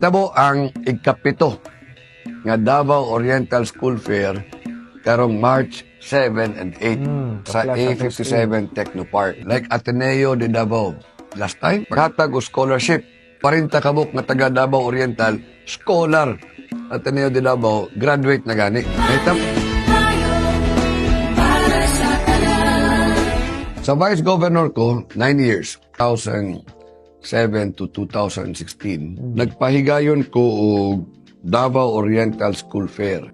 Mahitabo ang ikapito nga Davao Oriental School Fair karong March 7 and 8 sa A57 Technopark. Like Ateneo de Davao. Last time, paghatag o scholarship. 40 kabuk nga taga Davao Oriental, scholar. Ateneo de Davao, graduate na gani. Sa Vice Governor ko, 9 years, 2007 to 2016, nagpahigayon ko og Davao Oriental School Fair.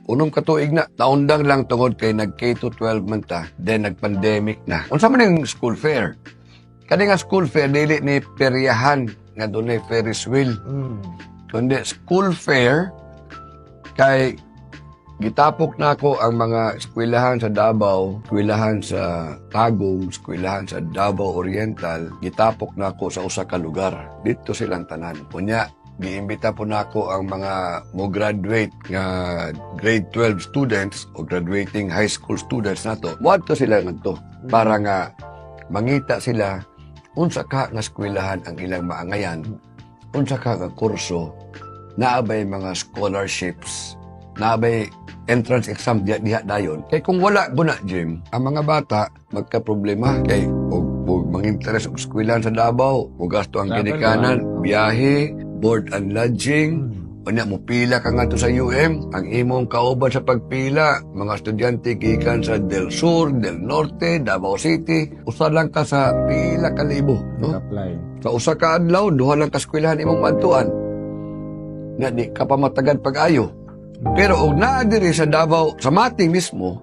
Unom katuig na. Naundang lang tungod kay nag K-12 man ta, then nag-pandemic na. Unsa man yung school fair? Kani nga school fair, dili ni peryahan nga dunay Ferris wheel. Kundi school fair, kay gitapok na ako ang mga eskwelahan sa Davao, eskwelahan sa Tagum, eskwelahan sa Davao Oriental, gitapok na ako sa usa ka lugar. Dito silang tanan. Kunya, giimbita po na ako ang mga mo graduate nga grade 12 students o graduating high school students nato. Wadto sila ngadto para nga mangita sila unsa ka nga eskwelahan ang ilang maangayan, unsa ka nga kurso, naabay mga scholarships, naabay entrance exam diha dayon. Kay kung wala guna Jim, ang mga bata magka-problema kay og manginteres og eskwelahan sa Davao, og gasto ang ginikanan, biyahe, board and lodging, unya mo pila ka ngadto sa UM, ang imong kauban sa pagpila, mga estudyante gikan sa Del Sur, Del Norte, Davao City, usa lang ka sa pila ka libo, no? Sa usa ka adlaw, duha lang ka eskwelahan imong madtuan. Nga di ka pa matagad pag-ayo. Pero og naa diri sa Davao, sa Mati mismo,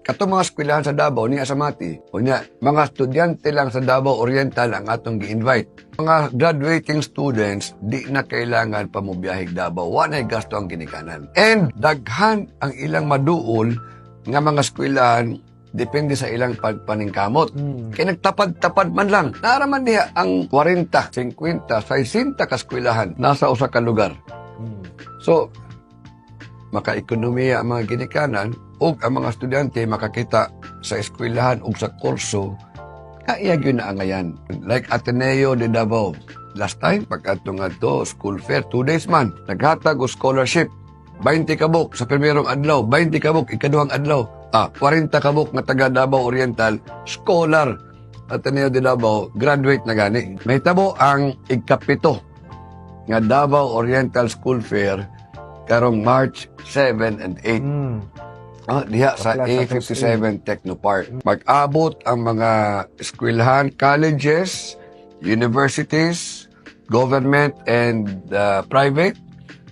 katong mga eskwelahan sa Davao niya sa Mati, unya mga estudyante lang sa Davao Oriental ang atong gi-invite. Mga graduating students, di na kailangan pa mo biyahig Davao, wanay gasto ang ginikanan. And daghan ang ilang maduol nga mga eskwelahan depende sa ilang pagpaningkamot. Kaya nagtapad-tapad man lang. Naraman niya ang 40, 50, 60 ka eskwelahan nasa usa ka lugar. So, maka-ekonomiya ang mga ginikanan o ang mga estudyante makakita sa eskwelahan o sa kurso, kaya yun na angayan. Like Ateneo de Davao. Last time, pagkatong ato, school fair, 2 days man, naghatag o scholarship. 20 kabuk sa primerong adlaw, 20 kabuk ikaduhang adlaw. 40 kabuk nga taga Davao Oriental, scholar. Ateneo de Davao, graduate na gani. Mahitabo ang ikapito nga Davao Oriental School Fair karong March 7 and 8. Diha sa A57 Technopark. Mag-abot ang mga eskwelahan, colleges, universities, government and private,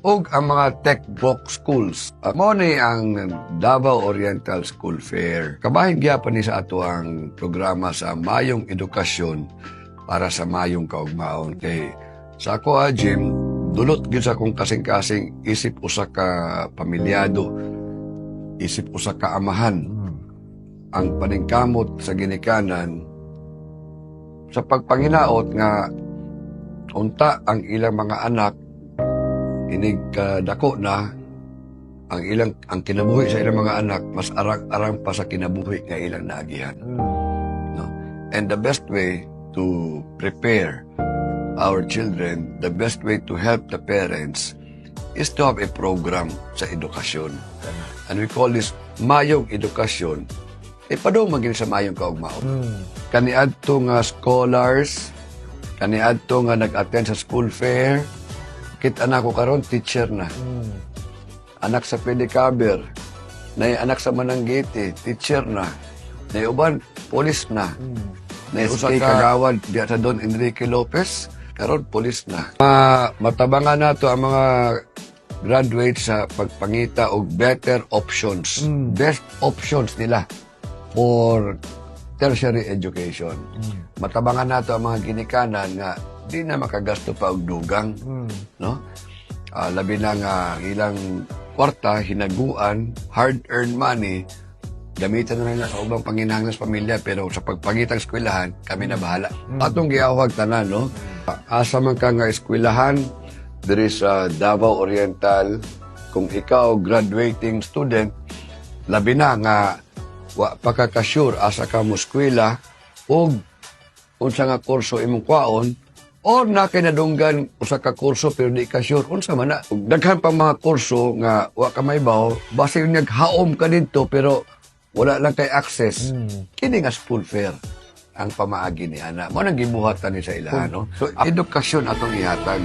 ug ang mga tech box schools. Mao ni ang Davao Oriental School Fair. Kabahin gyapon ni sa ato ang programa sa Mayong Edukasyon para sa Mayong Kaugmaon. Kay sa ako, Jim, dulot gyud sa akong kasing-kasing isip usa ka pamilyado, isip usa ka amahan, ang paningkamot sa ginikanan sa pagpanginaot nga unta ang ilang mga anak inig dako na ang kinabuhi sa ilang mga anak mas arang pa sa kinabuhi nga ilang naagihan. No? And the best way to prepare our children, the best way to help the parents is to have a program sa edukasyon. And we call this Mayong Edukasyon. Padaw maging sa Mayong Kaugmaon. Kaniadto nga scholars, kaniadto nga nag-attend sa school fair, kita na ko karon teacher na. Anak sa Pedicabir, na anak sa Mananggiti, teacher na. Na uban, polis na. Na SK Kagawad, diya sa Don Enrique Lopez, karon polis na. Matabangan na to ang mga graduates sa pagpangita og better options. Best options nila for tertiary education. Matabangan na to ang mga ginikanan nga di na makagasto pa og dugang, no? Labi na nga ilang kwarta, hinaguan, hard-earned money, gamitan na lang sa ubang panginahanglan sa pamilya, pero sa pagpangitang eskwelahan, kami na bahala. Atong giawag tanan, no? Asa man ka nga eskwelahan, diri sa Davao Oriental, kung ikaw graduating student, labi na nga wa pagkakasure asa ka mo eskwela o unsa nga kurso imong kwaon Or na kinadunggan usa ka kurso pero di ka sure unsa man na. Ug daghan pa mga kurso nga wa ka may baw, base yung naghaom ka dito pero wala lang kay access. Kini nga school fair ang pamaagi ni ana. Mo nang gibuhatan ni sa ilahan, no? So edukasyon atong ihatag.